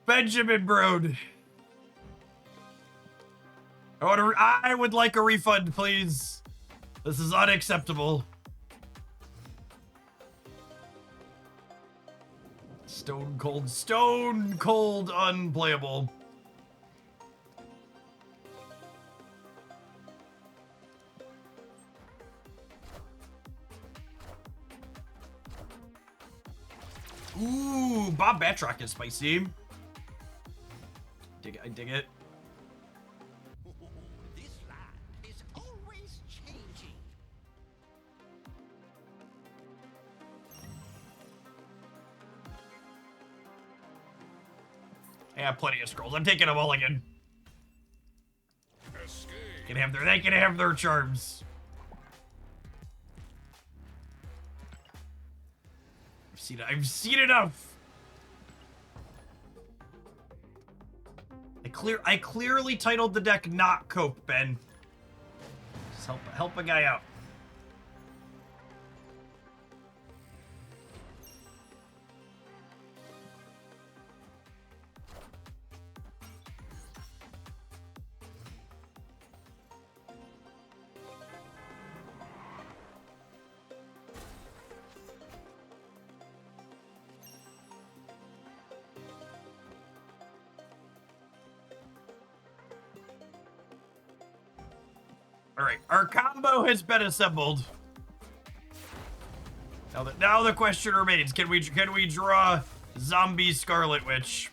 Benjamin Broad. I would like a refund, please. This is unacceptable. Stone cold unplayable. Ooh, Bob Batroc is spicy. I dig it. This land is always changing. I have plenty of scrolls. I'm taking them all again. They can have their charms. I've seen enough. I clearly titled the deck not Cope, Ben. Just help a guy out. Alright, our combo has been assembled. Now the question remains, can we draw Zombie Scarlet Witch?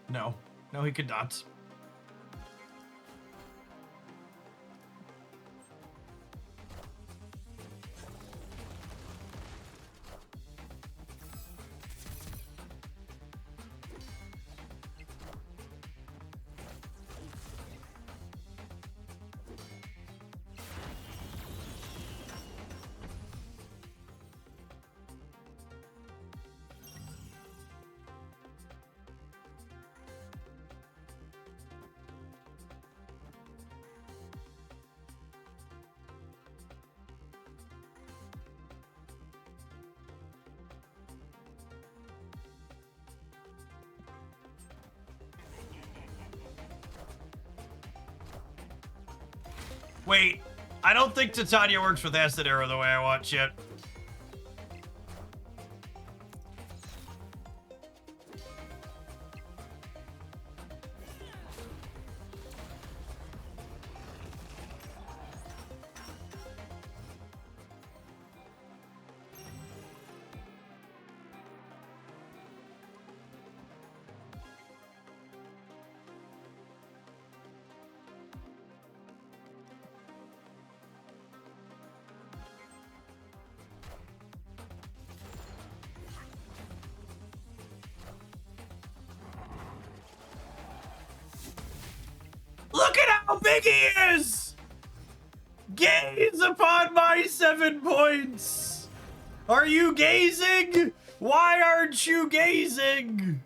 No. No, he could not. Wait, I don't think Titania works with Acid Arrow the way I want yet. Look at how big he is! Gaze upon my 7 points! Are you gazing? Why aren't you gazing?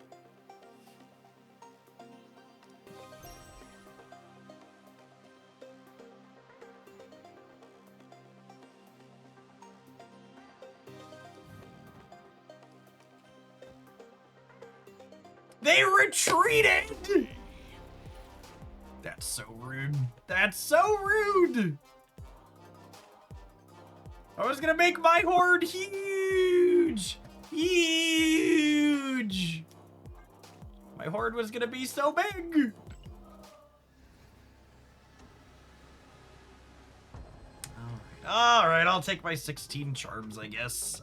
They retreated! That's so rude. That's so rude! I was gonna make my horde huge! Huge! My horde was gonna be so big! Alright, I'll take my 16 charms, I guess.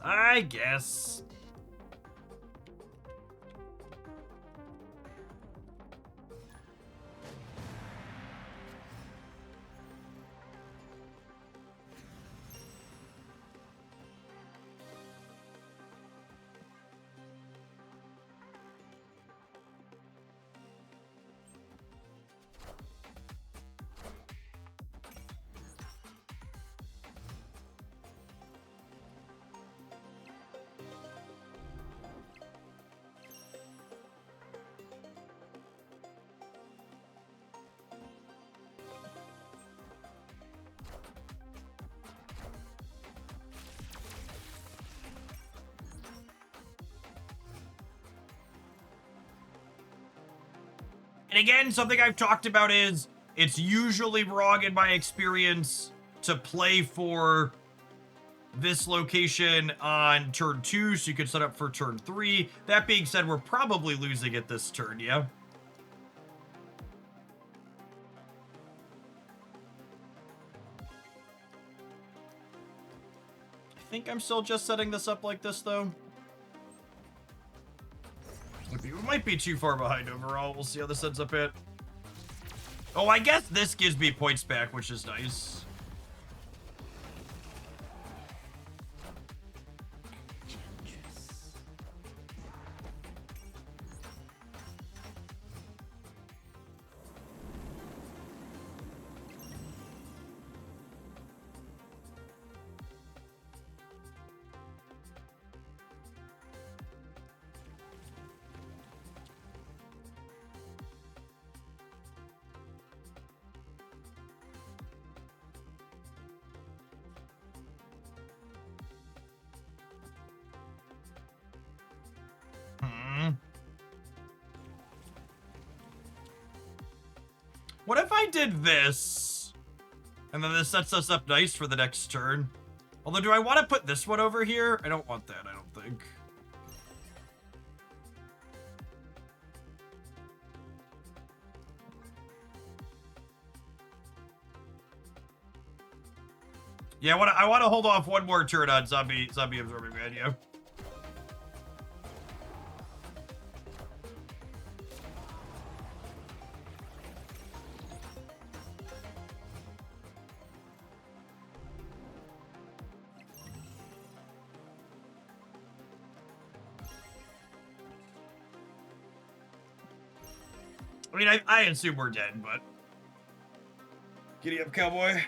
And again, something I've talked about is it's usually wrong in my experience to play for this location on turn 2, so you could set up for turn 3. That being said, we're probably losing it this turn, yeah? I think I'm still just setting this up like this, though. We might be too far behind overall. We'll see how this ends up at. Oh, I guess this gives me points back, which is nice. What if I did this? And then this sets us up nice for the next turn. Although, do I want to put this one over here? I don't want that, I don't think. Yeah, I want to hold off one more turn on zombie absorbing man, yeah. I mean, I assume we're dead, but... Giddy up, cowboy.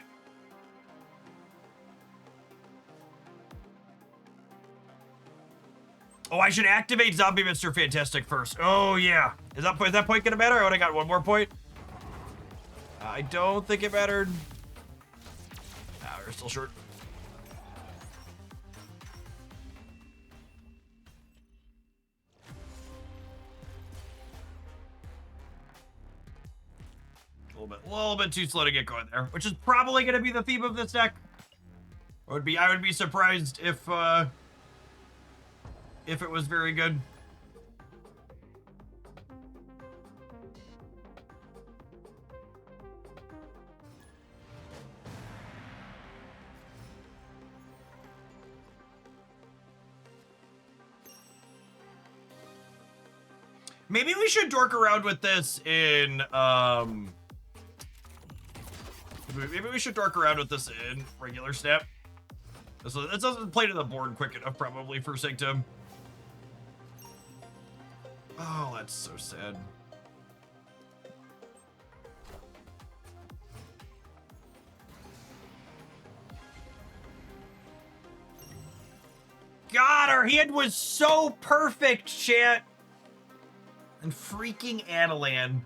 Oh, I should activate Zombie Mr. Fantastic first. Oh, yeah. Is that point gonna matter? I only got one more point. I don't think it mattered. Ah, we're still short. A little bit too slow to get going there, which is probably going to be the theme of this deck. I would be surprised if it was very good. Maybe we should dork around with this in maybe we should dork around with this in regular Snap. This doesn't play to the board quick enough, probably, for Sanctum. Oh, that's so sad. God, our hand was so perfect, chat. And freaking Adelan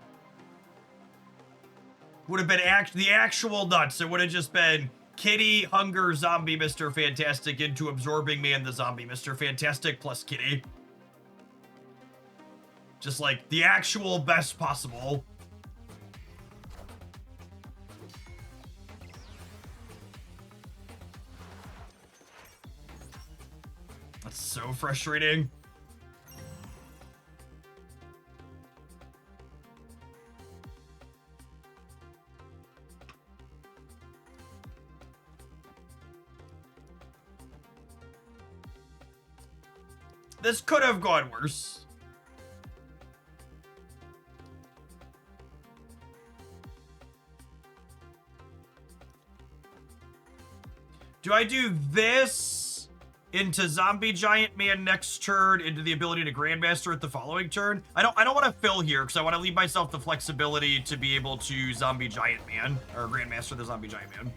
would have been the actual nuts. It would have just been Kitty, Hunger, Zombie, Mr. Fantastic into Absorbing Man, the Zombie, Mr. Fantastic plus Kitty. Just like the actual best possible. That's so frustrating. This could have gone worse. Do I do this into Zombie Giant Man next turn, into the ability to Grandmaster at the following turn? I don't want to fill here because I want to leave myself the flexibility to be able to Zombie Giant Man or Grandmaster the Zombie Giant Man.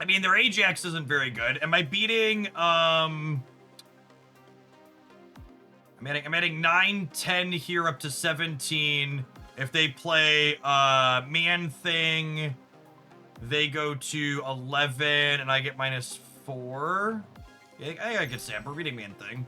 I mean, their Ajax isn't very good. Am I beating, I'm adding 9, 10 here up to 17. If they play Man Thing, they go to 11, and I get -4. Yeah, I get Sam. We're reading Man Thing.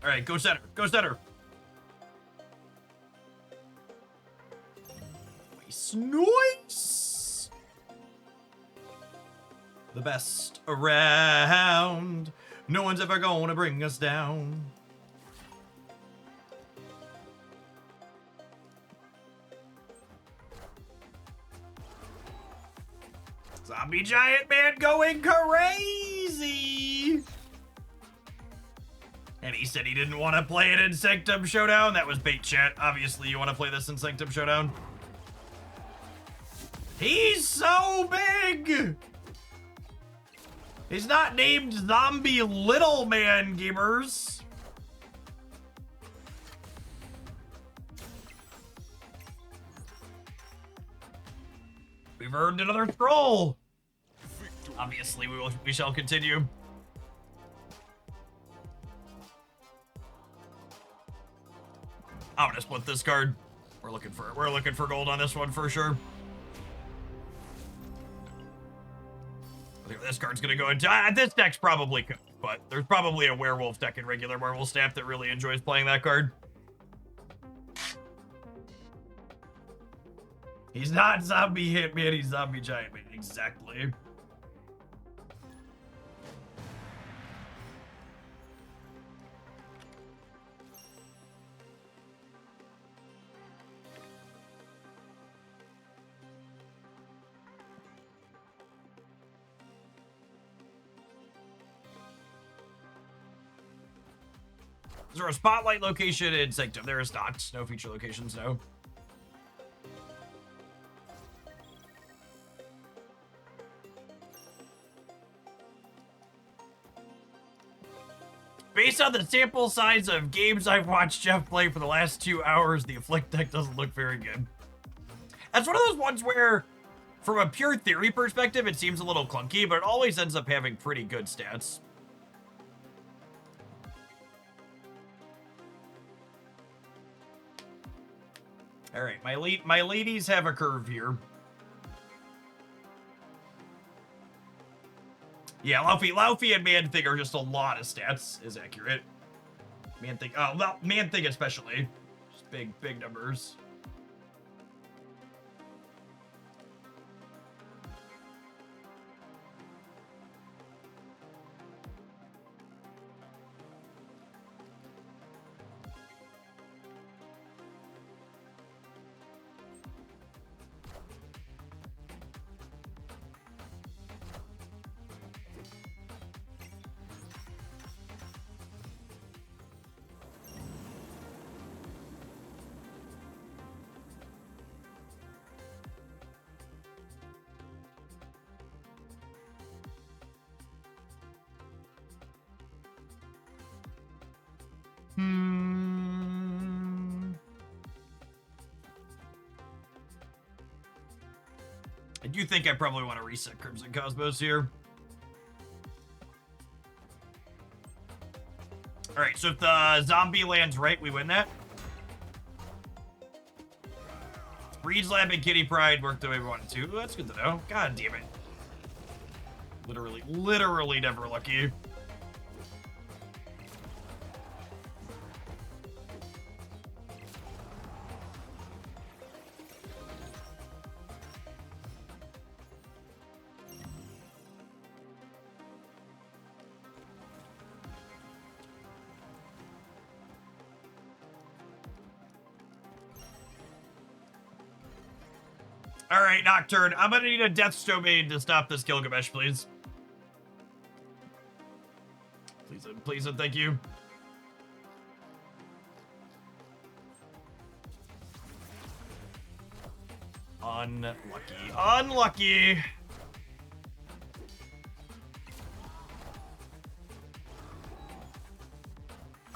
All right, go center. Go center. Nice. The best around. No one's ever gonna bring us down. Zombie giant man going crazy. And he said he didn't want to play it in Sanctum Showdown. That was bait, chat. Obviously, you want to play this in Sanctum Showdown. He's so big! He's not named Zombie Little Man, gamers. We've earned another scroll. Obviously, we shall continue. I'm gonna split this card. We're looking for gold on this one for sure. I think this card's gonna go into this deck's probably cooked, but there's probably a werewolf deck in regular werewolf staff that really enjoys playing that card. He's not zombie hitman, he's zombie giant man. Exactly. Is there a spotlight location in Sanctum? There is not. No feature locations, no. Based on the sample size of games I've watched Jeff play for the last 2 hours, the Afflict deck doesn't look very good. That's one of those ones where, from a pure theory perspective, it seems a little clunky, but it always ends up having pretty good stats. All right, my ladies have a curve here. Yeah, Laufey and Man Thing are just a lot of stats, is accurate. Man Thing, well, Man Thing especially. Just big numbers. I do think I probably want to reset Crimson Cosmos here. All right, so if the zombie lands right, we win that. Breed's Lab and Kitty Pride worked the way we wanted to. That's good to know. God damn it. Literally never lucky. All right, Nocturne. I'm gonna need a Death's Domain to stop this Gilgamesh, please. Please and thank you. Unlucky.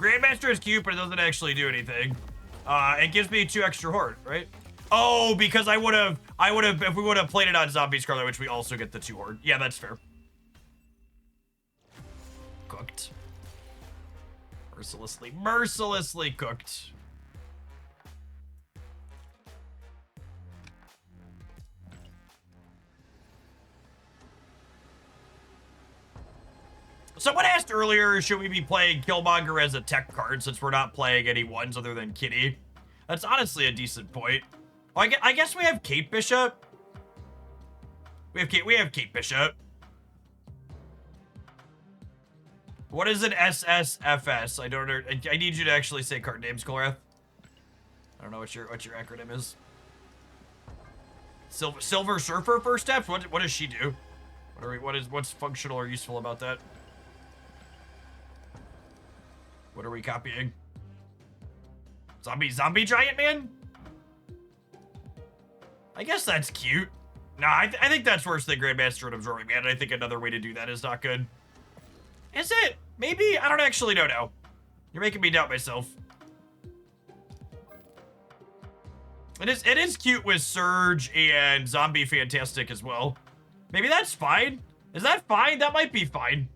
Grandmaster is cute, but it doesn't actually do anything. It gives me 2 extra horde, right? Oh, because I would have, if we would have played it on Zombie Scarlet, which we also get the 2 horde. Yeah, that's fair. Cooked. Mercilessly cooked. Someone asked earlier, should we be playing Killmonger as a tech card since we're not playing any ones other than Kitty? That's honestly a decent point. Oh, I guess we have Kate Bishop. We have Kate Bishop. What is an SSFS? I don't know. I need you to actually say card names, Kolrath. I don't know what your acronym is. Silver Surfer first steps? What does she do? What's functional or useful about that? What are we copying? Zombie giant man? I guess that's cute. Nah, I think that's worse than Grandmaster and Absorbing Man. I think another way to do that is not good. Is it? Maybe? I don't actually know now. You're making me doubt myself. It is cute with Surge and Zombie Fantastic as well. Maybe that's fine. Is that fine? That might be fine.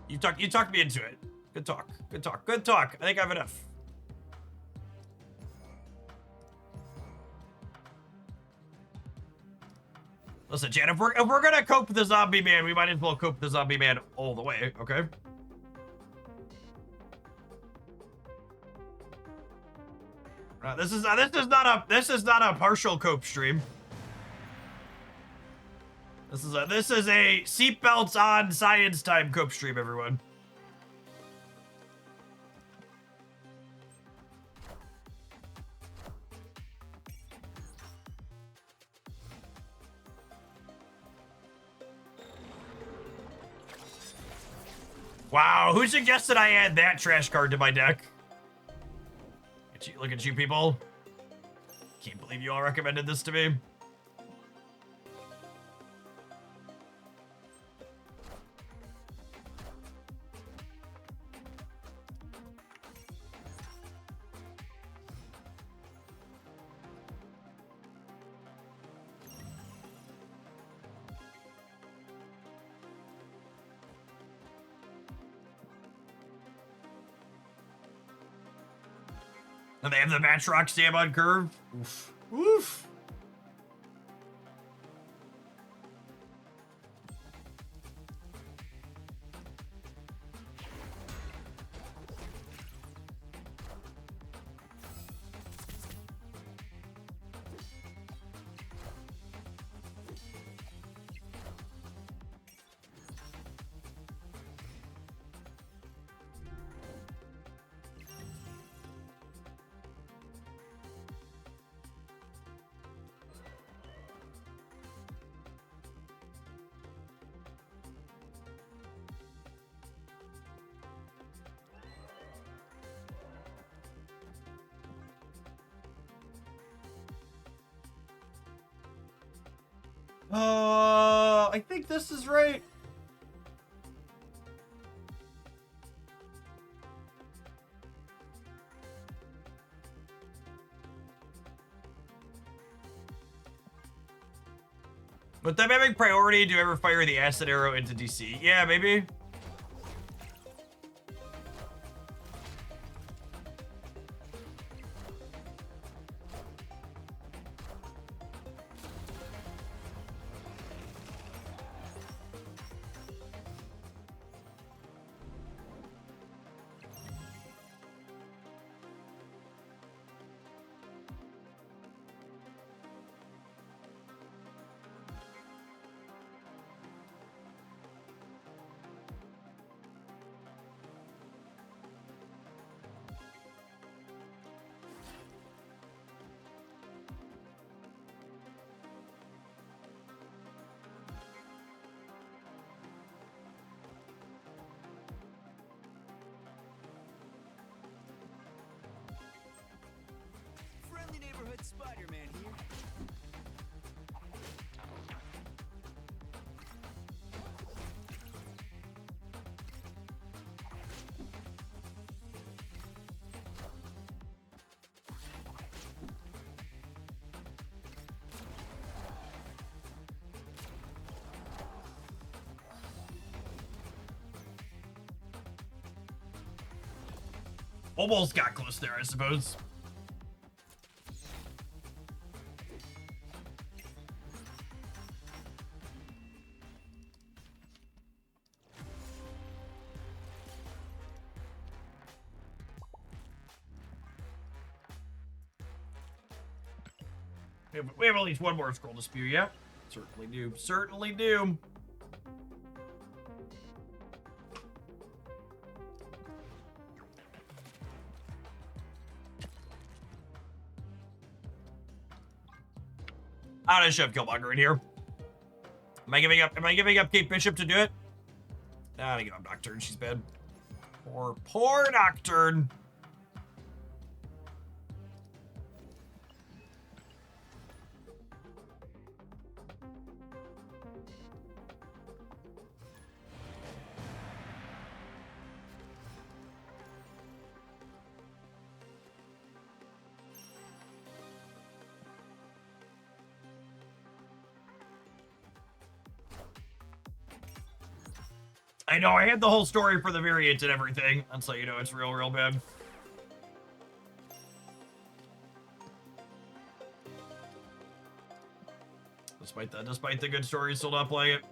You talked me into it. Good talk. I think I have enough. Listen, Jan, if we're gonna cope with the Zombie Man, we might as well cope with the Zombie Man all the way, okay? This is not a partial cope stream. This is a seatbelts on science time cope stream, everyone. Wow, who suggested I add that trash card to my deck? Look at you people. Can't believe you all recommended this to me. And they have the Matrox stab on curve. Oof. Oof. I think this is right. With dynamic priority, do you ever fire the acid arrow into DC? Yeah, maybe. Almost got close there, I suppose. We have at least one more scroll to spew, yeah? Certainly do. Certainly do. How does Chef Killmonger in here? Am I giving up Kate Bishop to do it? Nah, I give up Nocturne. She's bad. Poor Nocturne. I know, I had the whole story for the variant and everything. That's how you know it's real bad. Despite the good story, still not playing it.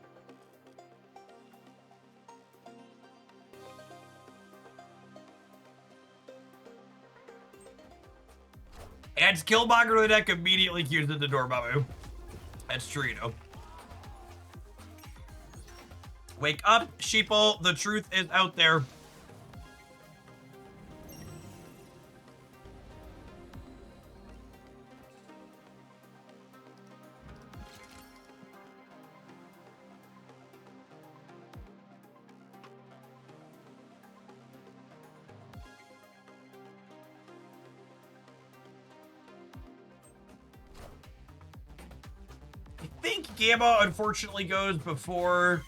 Adds Killmonger to the deck, immediately cues into Dormammu. That's true, you know. Wake up, sheeple. The truth is out there. I think Gamma unfortunately goes before...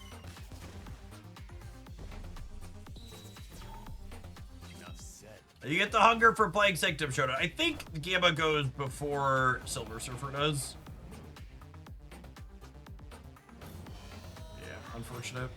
You get the hunger for playing Sanctum Showdown. I think Gamma goes before Silver Surfer does. Yeah, unfortunate.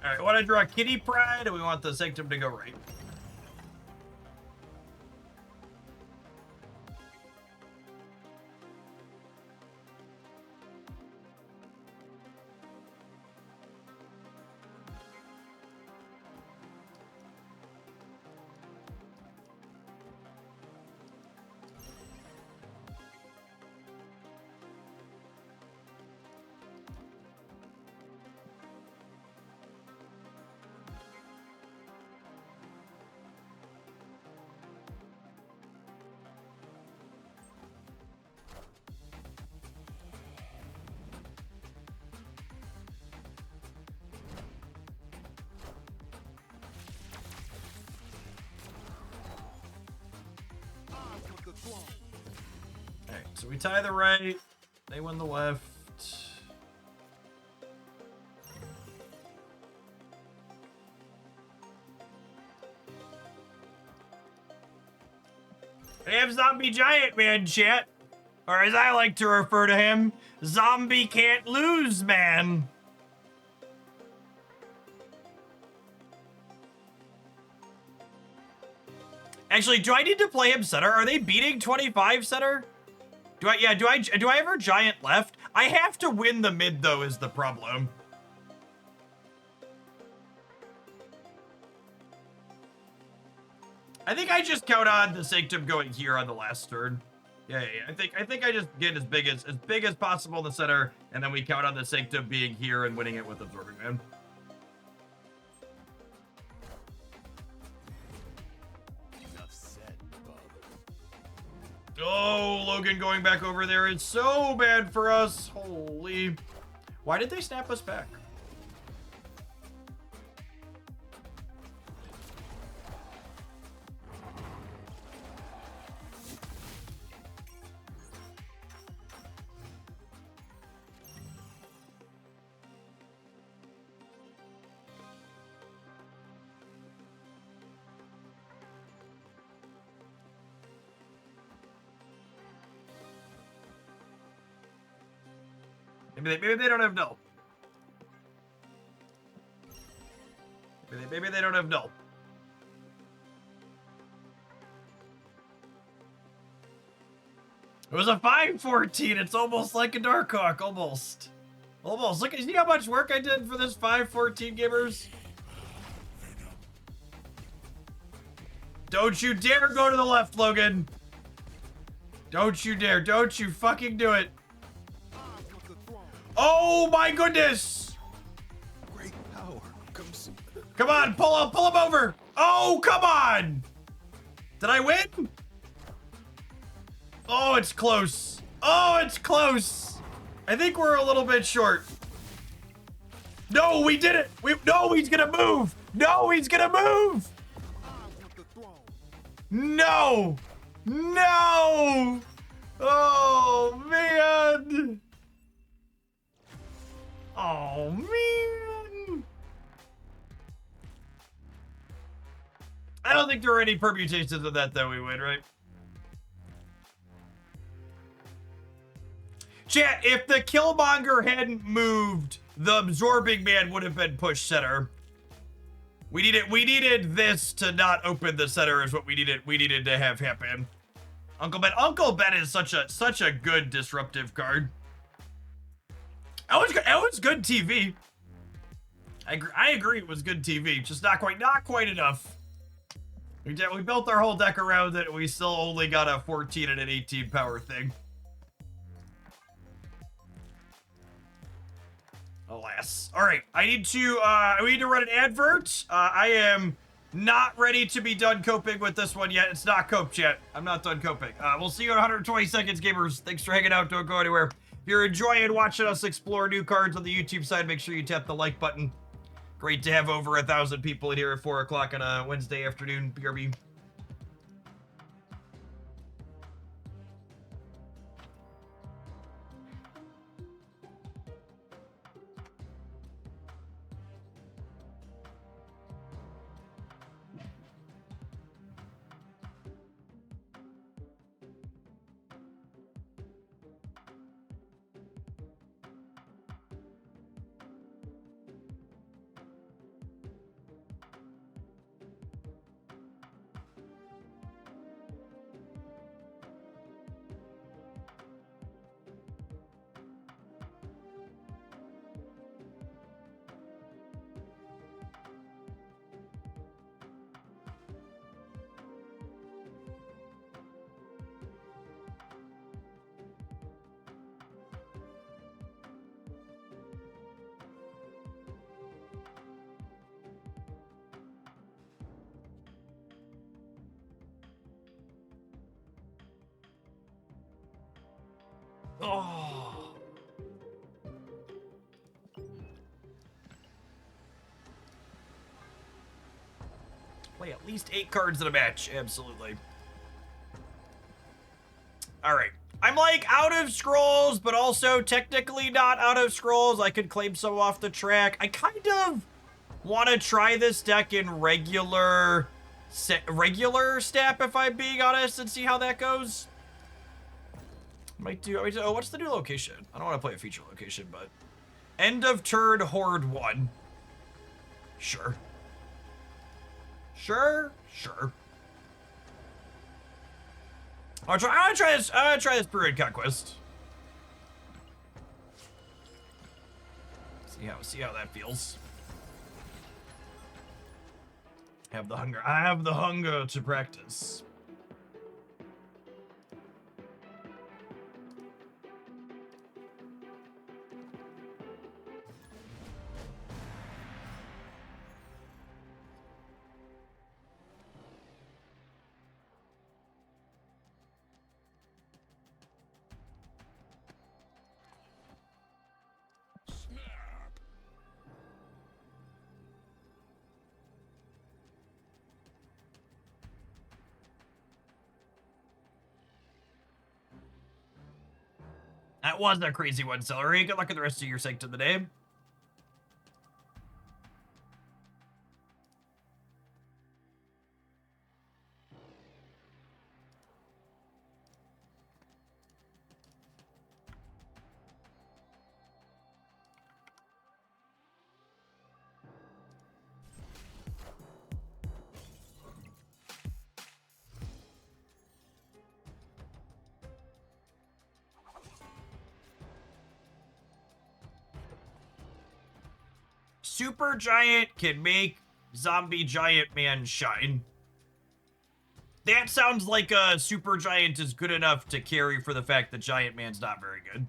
Alright, we want to draw Kitty Pride, and we want the Sanctum to go right. Alright, so we tie the right, they win the left. They have Zombie Giant Man, chat. Or as I like to refer to him, Zombie Can't Lose Man. Actually, do I need to play him center? Are they beating 25 center? Do I ever giant left? I have to win the mid though is the problem. I think I just count on the Sanctum going here on the last turn. Yeah. I think I just get as big as possible in the center, and then we count on the Sanctum being here and winning it with Absorbing Man. Oh, Logan going back over there. It's so bad for us. Holy. Why did they snap us back? Maybe they don't have null. Maybe they don't have null. It was a 514. It's almost like a Darkhawk. Almost. Almost. Look, see how much work I did for this 514, gamers? Don't you dare go to the left, Logan. Don't you dare. Don't you fucking do it. Oh my goodness! Great power comes. Come on, pull him over! Oh, come on! Did I win? Oh, it's close. Oh, it's close. I think we're a little bit short. No, we did it! No, he's gonna move! No, he's gonna move! No! No! Oh, man! Oh, man. I don't think there are any permutations of that we win, right? Chat, if the Killmonger hadn't moved, the Absorbing Man would have been pushed center. We needed this to not open the center is what we needed to have happen. Uncle Ben is such a good disruptive card. It was good TV. I agree it was good TV, just not quite enough. We built our whole deck around it. We still only got a 14 and an 18 power thing. Alas. All right, I need to run an advert. I am not ready to be done coping with this one yet. It's not coped yet. I'm not done coping. We'll see you in 120 seconds, gamers. Thanks for hanging out. Don't go anywhere. If you're enjoying watching us explore new cards on the YouTube side, make sure you tap the like button. Great to have over 1,000 people in here at 4 o'clock on a Wednesday afternoon, BRB. Oh. Play at least 8 cards in a match. Absolutely. All right. I'm like out of scrolls, but also technically not out of scrolls. I could claim some off the track. I kind of want to try this deck in regular step, if I'm being honest, and see how that goes. Oh, what's the new location? I don't want to play a feature location, but end of turn horde 1. Sure. Sure. I want to try this Brewed Conquest. See how that feels. I have the hunger to practice. That was a crazy one, Celery. Good luck with the rest of your Sanctum today. Super Giant can make Zombie Giant Man shine. That sounds like a Super Giant is good enough to carry for the fact that Giant Man's not very good.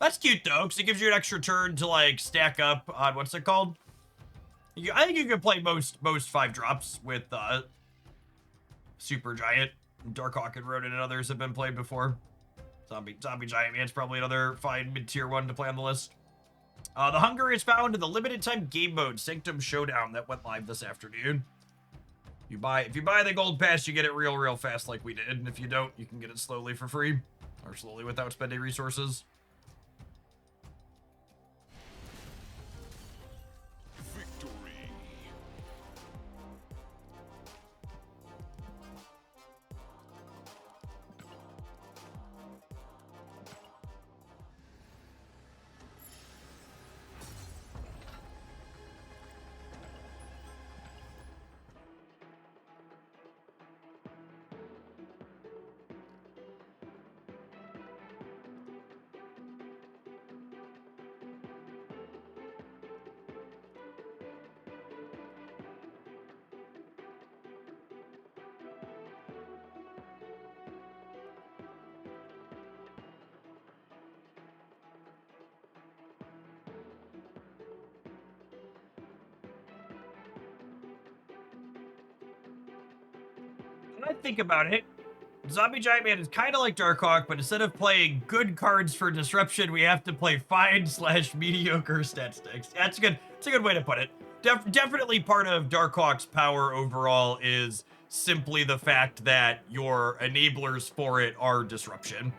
That's cute though, because it gives you an extra turn to like stack up on what's it called? I think you can play most 5-drops with Super Giant. Darkhawk and Rodent and others have been played before. Zombie Giant Man's probably another fine mid-tier one to play on the list. The hunger is found in the limited time game mode Sanctum Showdown that went live this afternoon. If you buy the gold pass, you get it real fast like we did, and if you don't, you can get it slowly for free, or slowly without spending resources. Victory. When I think about it, Zombie Giant Man is kind of like Darkhawk, but instead of playing good cards for disruption, we have to play fine/mediocre stat sticks. That's a good way to put it. Definitely part of Darkhawk's power overall is simply the fact that your enablers for it are disruption.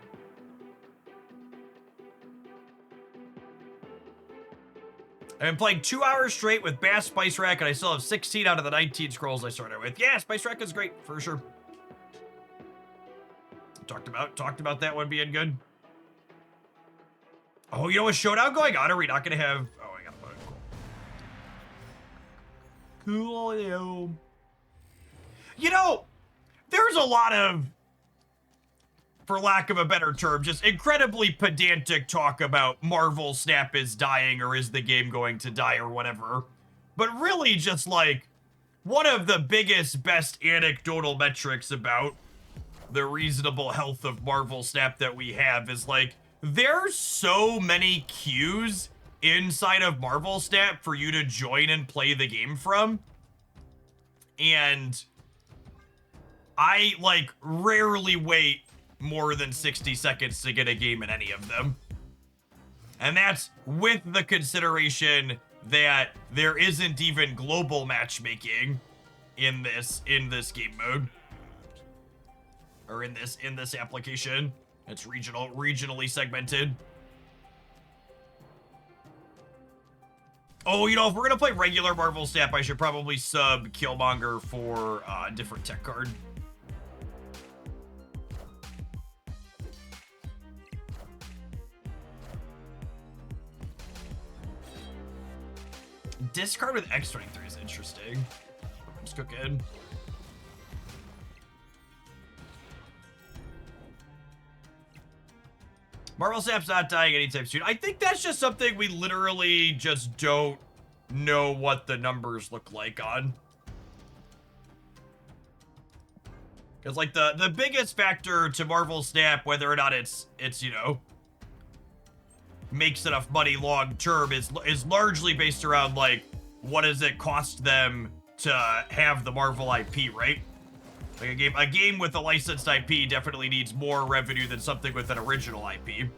I've been playing 2 hours straight with Bass Spice Rack, and I still have 16 out of the 19 scrolls I started with. Yeah, Spice Rack is great, for sure. Talked about that one being good. Oh, you know, a showdown going on? Are we not gonna have... Oh, I gotta put it. Cool. You know, there's a lot of, for lack of a better term, just incredibly pedantic talk about Marvel Snap is dying or is the game going to die or whatever. But really just like one of the biggest, best anecdotal metrics about the reasonable health of Marvel Snap that we have is like, there's so many queues inside of Marvel Snap for you to join and play the game from. And I like rarely wait more than 60 seconds to get a game in any of them. And that's with the consideration that there isn't even global matchmaking in this game mode. Or in this application. It's regionally segmented. Oh, you know, if we're gonna play regular Marvel Snap, I should probably sub Killmonger for a different tech card. Discard with X23 is interesting. Just cook in. Marvel Snap's not dying anytime soon. I think that's just something we literally just don't know what the numbers look like on. Because like the biggest factor to Marvel Snap, whether or not it's you know, makes enough money long term is largely based around like, what does it cost them to have the Marvel IP, right? Like a game with a licensed IP definitely needs more revenue than something with an original IP.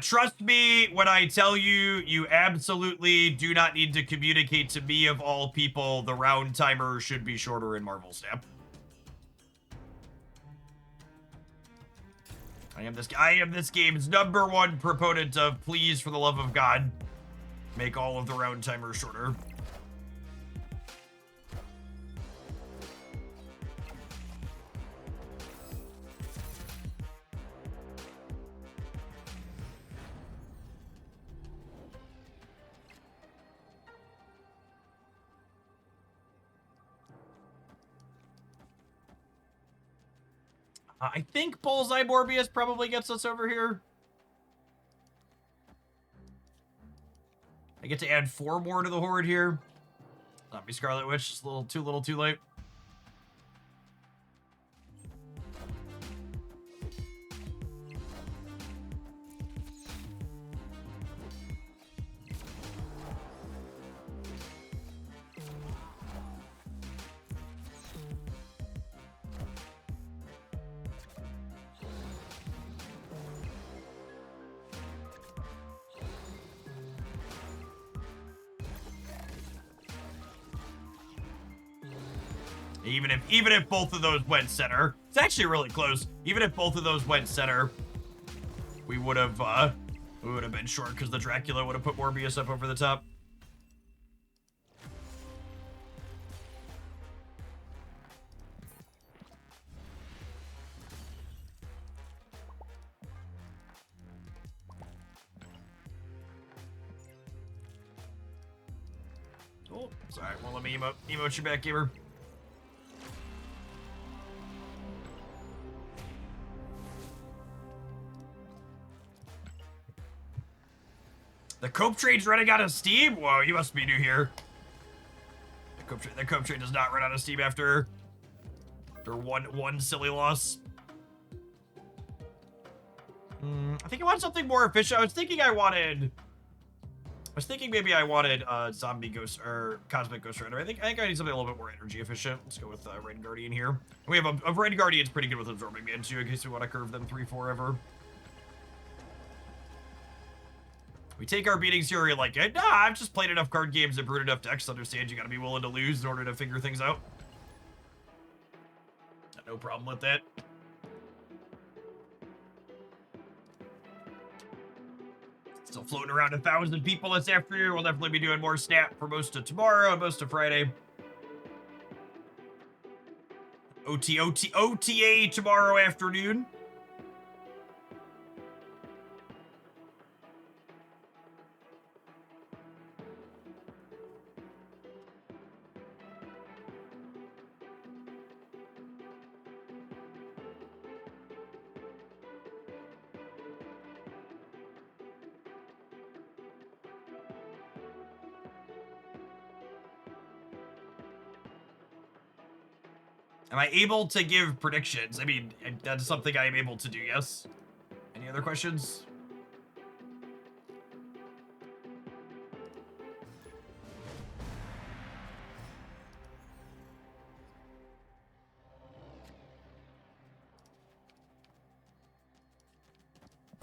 Trust me when I tell you, you absolutely do not need to communicate to me of all people. The round timer should be shorter in Marvel Snap. I am this game's #1 proponent of please, for the love of God, make all of the round timers shorter. I think Bullseye Morbius probably gets us over here. I get to add 4 more to the horde here. Not be Scarlet Witch, just a little too late. Even if both of those went center, it's actually really close. Even if both of those went center, we would have been short because the Dracula would have put Morbius up over the top. Oh, sorry, well, let me emote you back, gamer. The cope trade's running out of steam? Whoa, you must be new here. The cope trade does not run out of steam after one silly loss. I think I want something more efficient. I was thinking maybe I wanted zombie ghost or cosmic ghost rider. I think I need something a little bit more energy efficient. Let's go with Rain Guardian here. We have a Rain Guardian's pretty good with absorbing man too, in case we want to curve them 3-4 ever. We take our beatings here, you're like, nah, I've just played enough card games and brewed enough decks to understand you gotta be willing to lose in order to figure things out. No problem with that. Still floating around 1,000 people this afternoon. We'll definitely be doing more Snap for most of tomorrow and most of Friday. OTA tomorrow afternoon. Am I able to give predictions? I mean, that's something I am able to do, yes? Any other questions?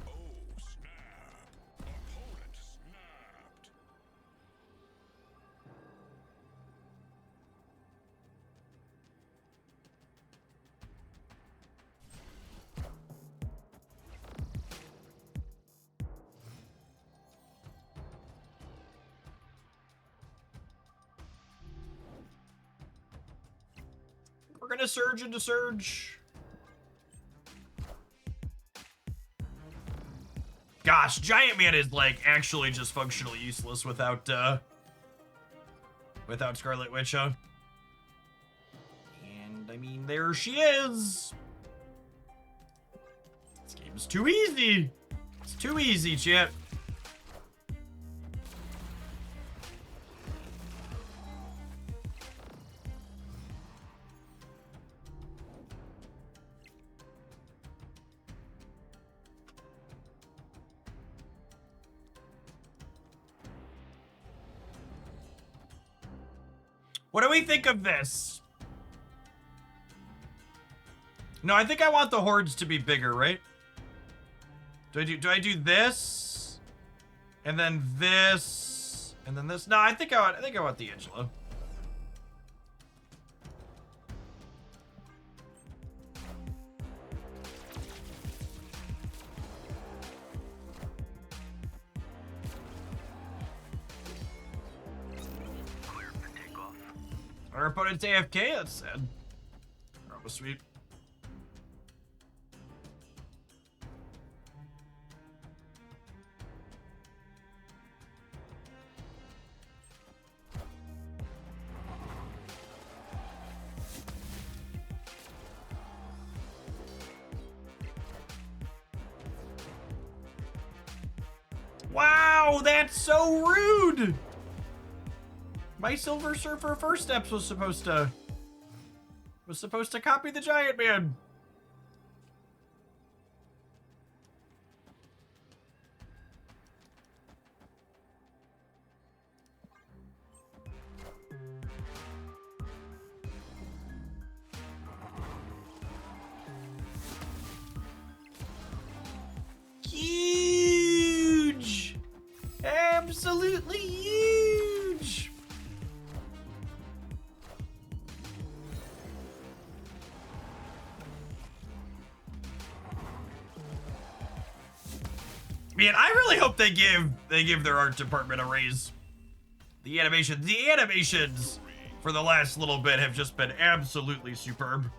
Oh, snap. Opponent snapped. We're gonna surge into Surge. Gosh, Giant Man is like actually just functionally useless without Scarlet Witch, huh? And I mean, there she is. This game's too easy. It's too easy, chat. What do we think of this? No, I think I want the hordes to be bigger, right? Do I do this? And then this? And then this? No, I think I want the Angela. Our opponent's AFK? That's sad. That was sweet. Wow, that's so rude! My Silver Surfer First Steps was supposed to copy the Giant Man. Huge! Absolutely huge! Man, I really hope they give their art department a raise. The animations for the last little bit have just been absolutely superb.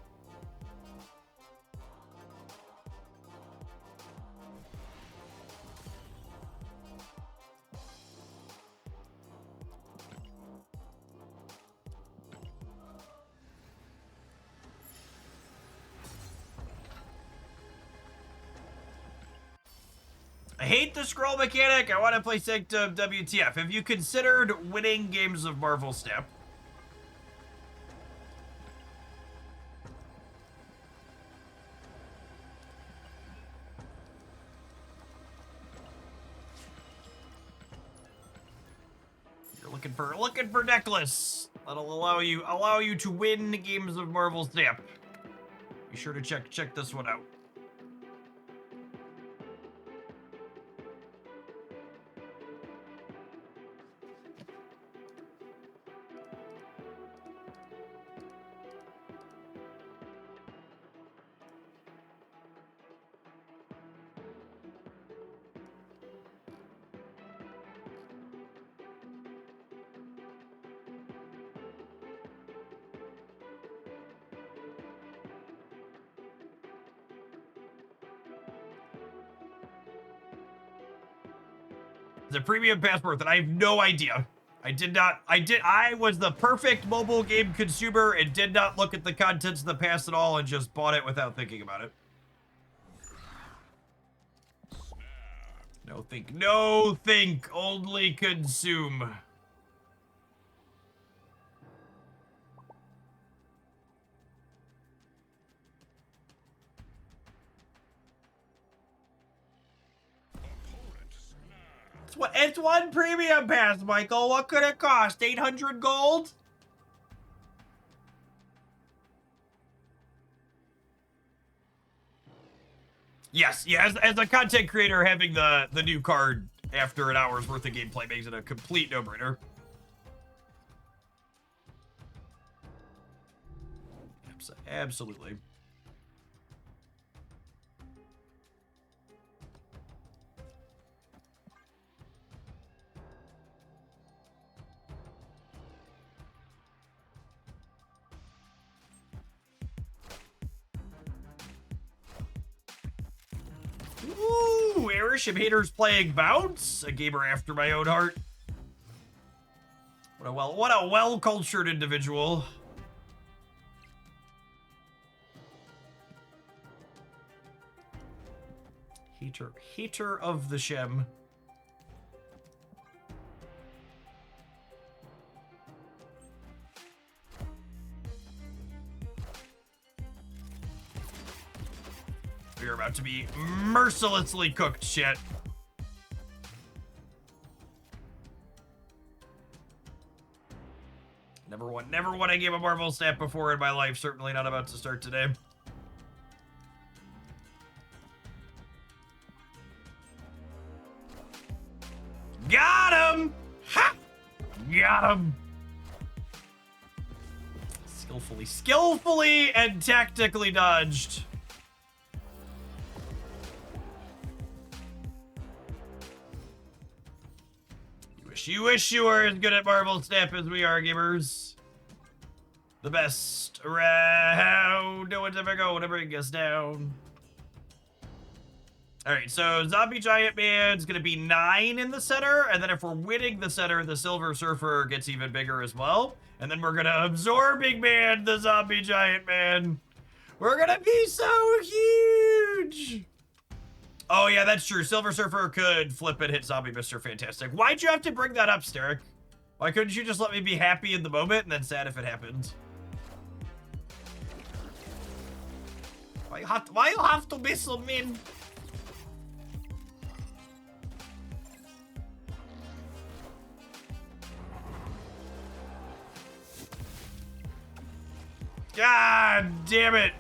I hate the scroll mechanic. I want to play Sanctum WTF. Have you considered winning games of Marvel Snap? You're looking for necklace. That'll allow you to win games of Marvel Snap. Be sure to check this one out. The premium passport that I have no idea. I was the perfect mobile game consumer and did not look at the contents of the pass at all and just bought it without thinking about it. No think, only consume. It's one premium pass, Michael. What could it cost? 800 gold? Yes, yeah, as a content creator, having the new card after an hour's worth of gameplay makes it a complete no-brainer. Absolutely. Ooh, airship haters playing Bounce, a gamer after my own heart. What a well-cultured individual. Hater of the Shem. We are about to be mercilessly cooked, shit. Never won a game of Marvel Snap before in my life. Certainly not about to start today. Got him! Ha! Got him! Skillfully and tactically dodged. You wish you were as good at Marble Snap as we are, gamers. The best around. No one's ever going to bring us down. Alright, so Zombie Giant Man's gonna be 9 in the center, and then if we're winning the center, the Silver Surfer gets even bigger as well. And then we're gonna Absorbing Man the Zombie Giant Man. We're gonna be so huge! Oh yeah, that's true. Silver Surfer could flip and hit Zombie Mr. Fantastic. Why'd you have to bring that up, Steric? Why couldn't you just let me be happy in the moment and then sad if it happened? Why you have to be so mean? God damn it.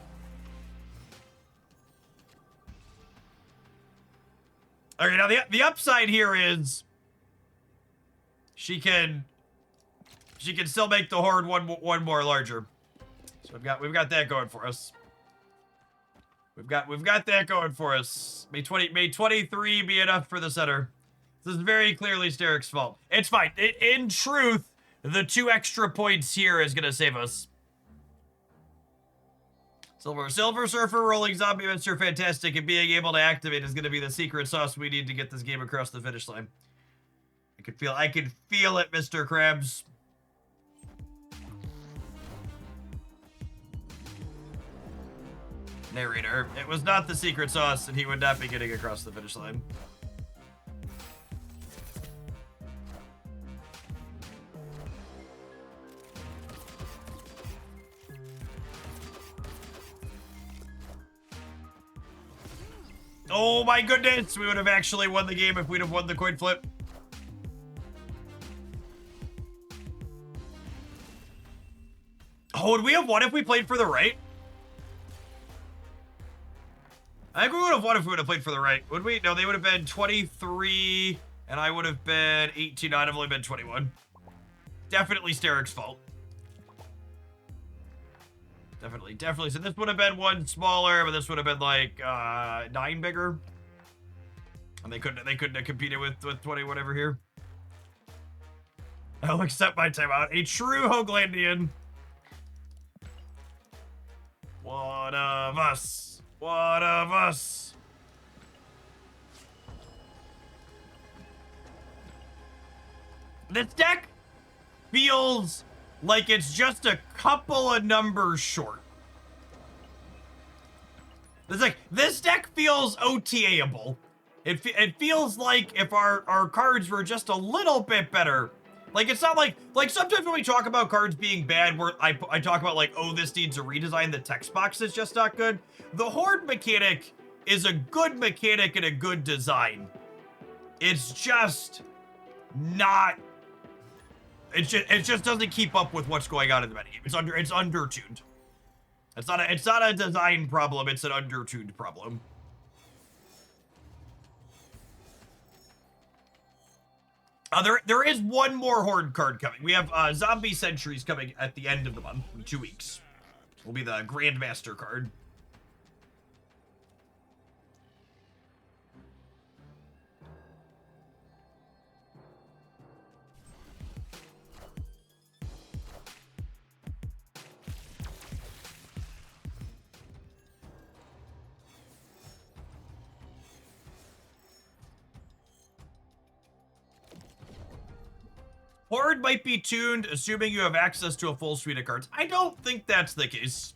Okay, now the upside here is she can still make the horde one more larger. So we've got that going for us. We've got that going for us. May 23 be enough for the center. This is very clearly Steric's fault. It's fine. In truth, the 2 extra points here is gonna save us. Silver Surfer rolling Zombie Mr. Fantastic and being able to activate is going to be the secret sauce we need to get this game across the finish line. I can feel it, Mr. Krabs. Narrator, it was not the secret sauce and he would not be getting across the finish line. Oh my goodness, we would have actually won the game if we'd have won the coin flip. Oh, would we have won if we played for the right? I think we would have won if we would have played for the right. Would we? No, they would have been 23, and I would have been 18. I'd have only been 21. Definitely Steric's fault. Definitely. So this would have been 1 smaller, but this would have been like 9 bigger. And they couldn't have competed with 20 whatever here. I'll accept my timeout. A true Hoaglandian. One of us. One of us. This deck feels like it's just a couple of numbers short. It's like, this deck feels OTA-able. It feels like if our cards were just a little bit better. Like, it's not like sometimes when we talk about cards being bad, I talk about like, oh, this needs a redesign, the text box is just not good. The Horde mechanic is a good mechanic and a good design. It's just not... It just doesn't keep up with what's going on in the metagame. It's undertuned. It's not a design problem, it's an undertuned problem. There is one more Horde card coming. We have Zombie Sentries coming at the end of the month, in 2 weeks. Will be the Grandmaster card. Horde might be tuned, assuming you have access to a full suite of cards. I don't think that's the case.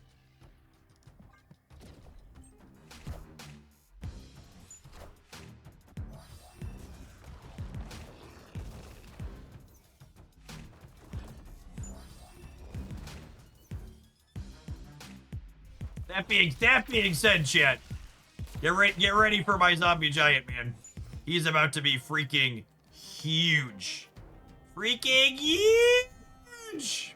That being said, chat, get ready for my Zombie Giant Man. He's about to be freaking huge. Freaking huge!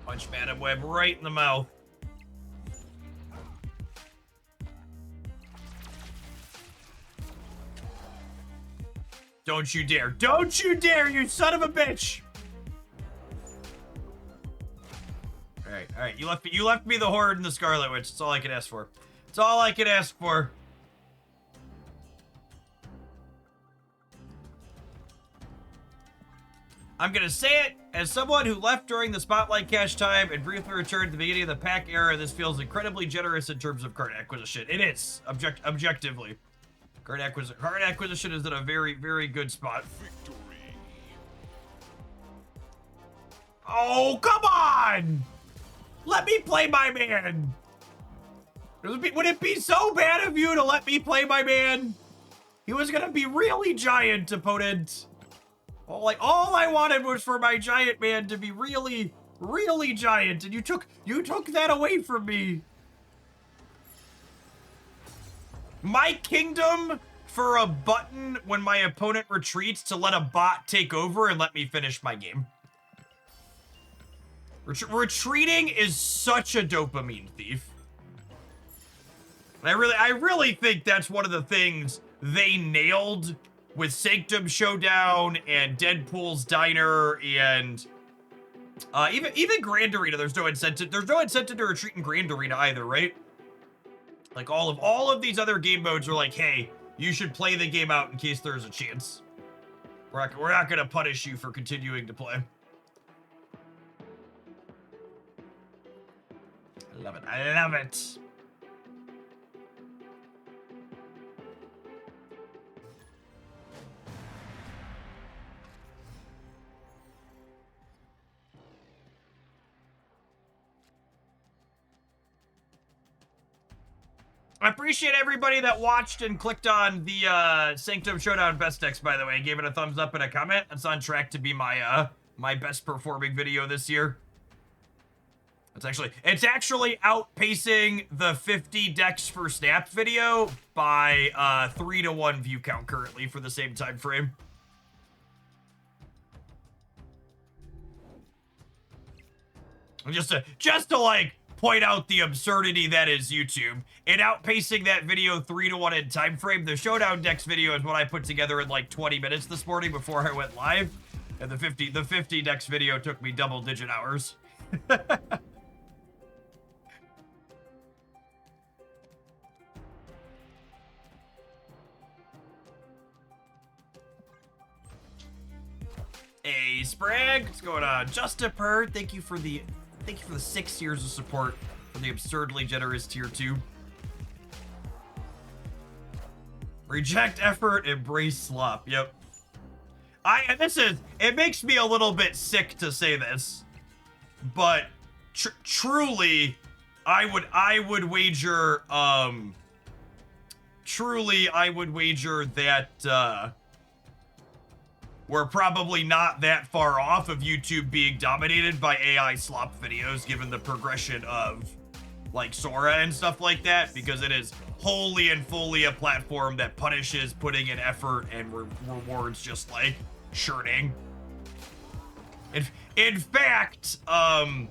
Punch Madam Web right in the mouth. Don't you dare. Don't you dare, you son of a bitch. All right. You left me the Horde and the Scarlet Witch. That's all I can ask for. That's all I can ask for. I'm gonna say it, as someone who left during the Spotlight cache time and briefly returned at the beginning of the pack era, this feels incredibly generous in terms of card acquisition. It is, objectively. Card acquisition is in a very, very good spot. Victory. Oh, come on! Let me play my man! Would it be so bad of you to let me play my man? He was gonna be really giant, opponent. All I wanted was for my giant man to be really, really giant, and you took that away from me. My kingdom for a button when my opponent retreats to let a bot take over and let me finish my game. Retreating is such a dopamine thief. And I really think that's one of the things they nailed with Sanctum Showdown and Deadpool's Diner and even Grand Arena. There's no incentive to retreat in Grand Arena either, right? Like all of these other game modes are like, hey, you should play the game out in case there's a chance. We're not gonna punish you for continuing to play. I love it. I love it. I appreciate everybody that watched and clicked on the Sanctum Showdown best decks, by the way. Gave it a thumbs up and a comment. It's on track to be my my best performing video this year. It's actually outpacing the 50 decks for Snap video by 3-to-1 view count currently for the same time frame. Just to like point out the absurdity that is YouTube. And outpacing that video 3-to-1 in time frame. The Showdown decks video is what I put together in like 20 minutes this morning before I went live. And the 50 decks video took me double-digit hours. Hey, Sprag, what's going on? Justiper, thank you for the 6 years of support for the absurdly generous tier 2. Reject effort, embrace slop. Yep. It makes me a little bit sick to say this, but truly, I would wager that we're probably not that far off of YouTube being dominated by AI slop videos, given the progression of like Sora and stuff like that, because it is wholly and fully a platform that punishes putting in effort and rewards just like churning. In fact, I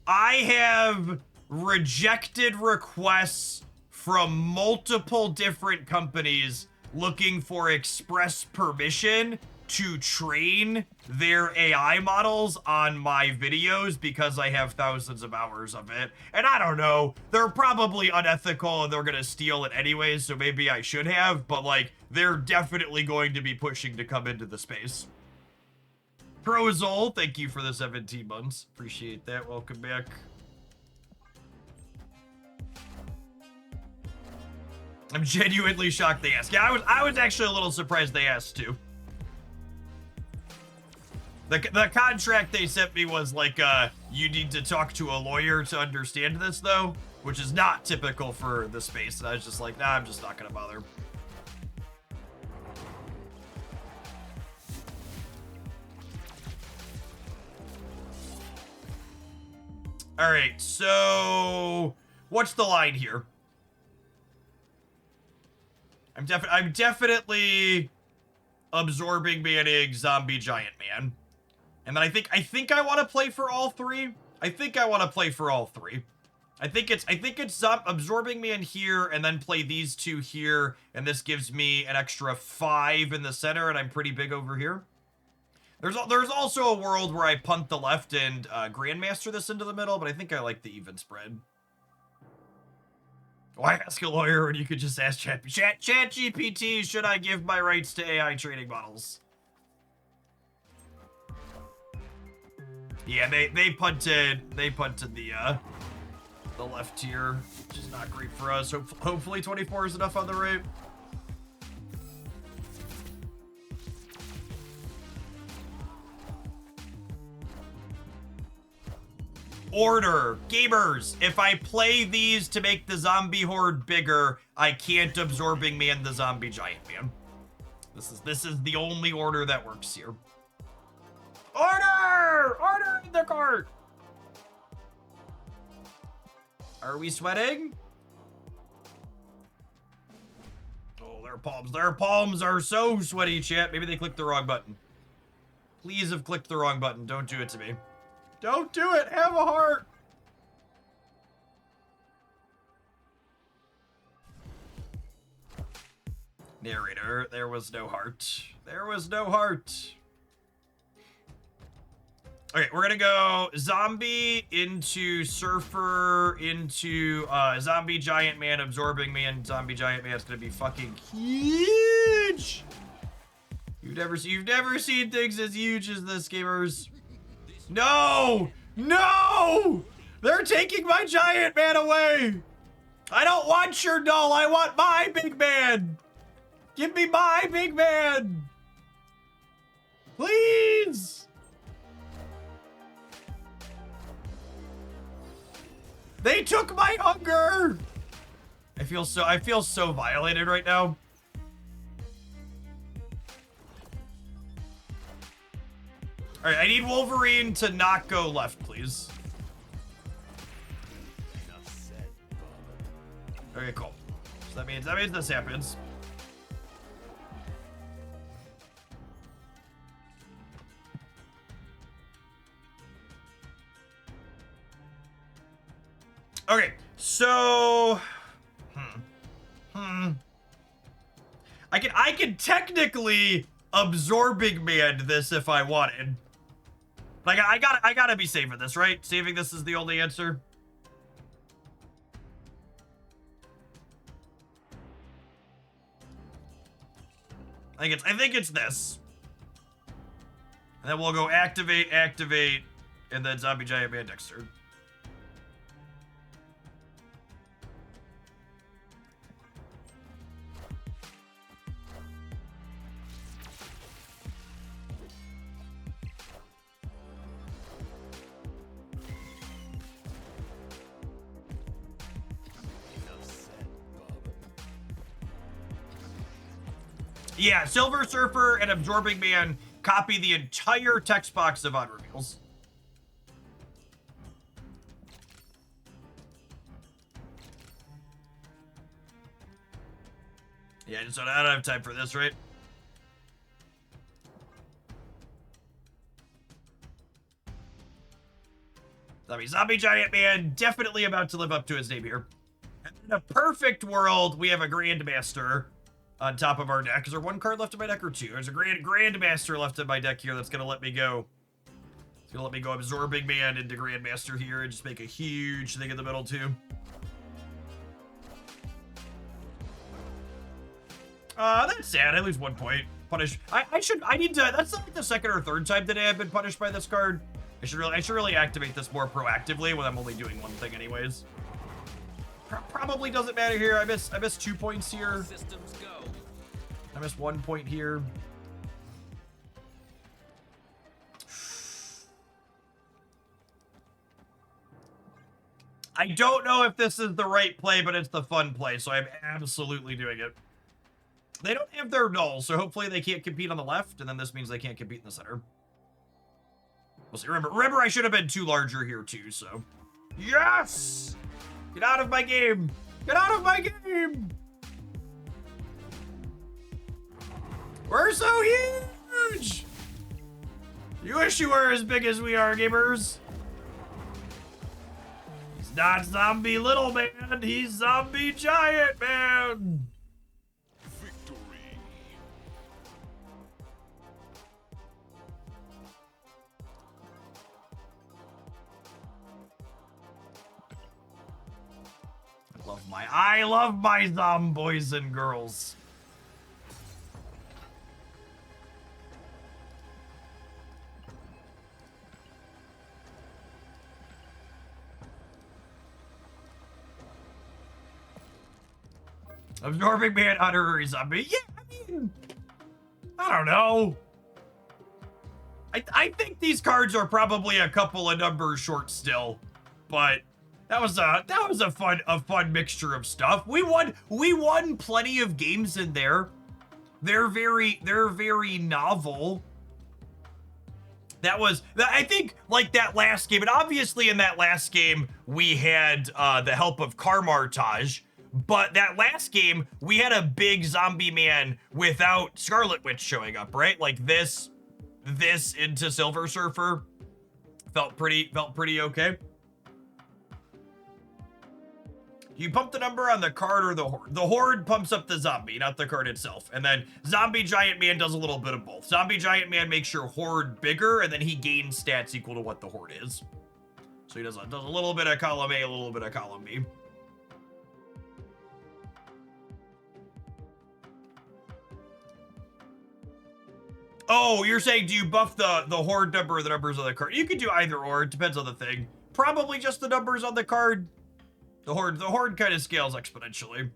have rejected requests from multiple different companies looking for express permission to train their AI models on my videos because I have thousands of hours of it. And I don't know, they're probably unethical and they're gonna steal it anyways, so maybe I should have, but like, they're definitely going to be pushing to come into the space. Prozol, thank you for the 17 months. Appreciate that, welcome back. I'm genuinely shocked they asked. Yeah, I was actually a little surprised they asked too. The contract they sent me was like, you need to talk to a lawyer to understand this though, which is not typical for the space. And I was just like, nah, I'm just not gonna bother. All right, so what's the line here? I'm definitely absorbing Manning, zombie giant man. And then I think I want to play for all three. I think it's absorbing me in here and then play these two here, and this gives me an extra 5 in the center, and I'm pretty big over here. There's also a world where I punt the left and Grandmaster this into the middle, but I think I like the even spread. Why ask a lawyer when you could just ask ChatGPT, should I give my rights to AI training models? Yeah, they punted the left here, which is not great for us. Hopefully 24 is enough on the right. Order. Gamers, if I play these to make the zombie horde bigger, I can't absorbing man the zombie giant man. This is the only order that works here. Order! Order in the cart! Are we sweating? Oh, their palms. Their palms are so sweaty, chat. Maybe they clicked the wrong button. Please have clicked the wrong button. Don't do it to me. Don't do it. Have a heart. Narrator, there was no heart. There was no heart. Okay, we're gonna go zombie into surfer into zombie giant man absorbing me, and zombie giant man's gonna be fucking huge. You've never seen things as huge as this, gamers. No! No! They're taking my giant man away! I don't want your doll, I want my big man! Give me my big man! Please! They took my hunger! I feel so violated right now. All right, I need Wolverine to not go left, please. Okay, cool. So that means this happens. Okay, so I can technically absorbing man this if I wanted. Like, I gotta be saving this, right? Saving this is the only answer. I think it's this. And then we'll go activate, and then zombie giant man Dexter. Yeah, Silver Surfer and Absorbing Man copy the entire text box of odd reveals. Yeah, just I don't have time for this, right? Zombie Giant Man definitely about to live up to his name here. And in a perfect world, we have a Grandmaster on top of our deck. Is there one card left in my deck or two? There's a Grandmaster left in my deck here that's gonna let me go. It's gonna let me go Absorbing Man into Grandmaster here and just make a huge thing in the middle too. That's sad. I lose 1 point. Punish. I need to. That's like the second or third time today I've been punished by this card. I should really activate this more proactively when I'm only doing one thing anyways. Probably doesn't matter here. I miss 2 points here. Systems go. I missed 1 point here. I don't know if this is the right play, but it's the fun play, so I'm absolutely doing it. They don't have their null, so hopefully they can't compete on the left, and then this means they can't compete in the center. We'll see. Remember, I should have been 2 larger here too, so. Yes! Get out of my game! Get out of my game! We're so huge! You wish you were as big as we are, gamers. Not zombie little man, he's zombie giant man. Victory. I love my zomboys and girls. Absorbing manhunter zombie. Yeah, I mean, I don't know. I think these cards are probably a couple of numbers short still, but that was a fun mixture of stuff. We won plenty of games in there. They're very novel. I think like that last game, and obviously in that last game we had the help of Karmartage, but that last game we had a big zombie man without Scarlet Witch showing up, right? Like this into Silver Surfer felt pretty okay. You pump the number on the card or the horde. The horde pumps up the zombie, not the card itself. And then zombie giant man does a little bit of both. Zombie giant man makes your horde bigger, and then he gains stats equal to what the horde is. So he does a little bit of column A, a little bit of column B. Oh, you're saying do you buff the horde number or the numbers on the card? You could do either or. It depends on the thing. Probably just the numbers on the card. The horde kind of scales exponentially.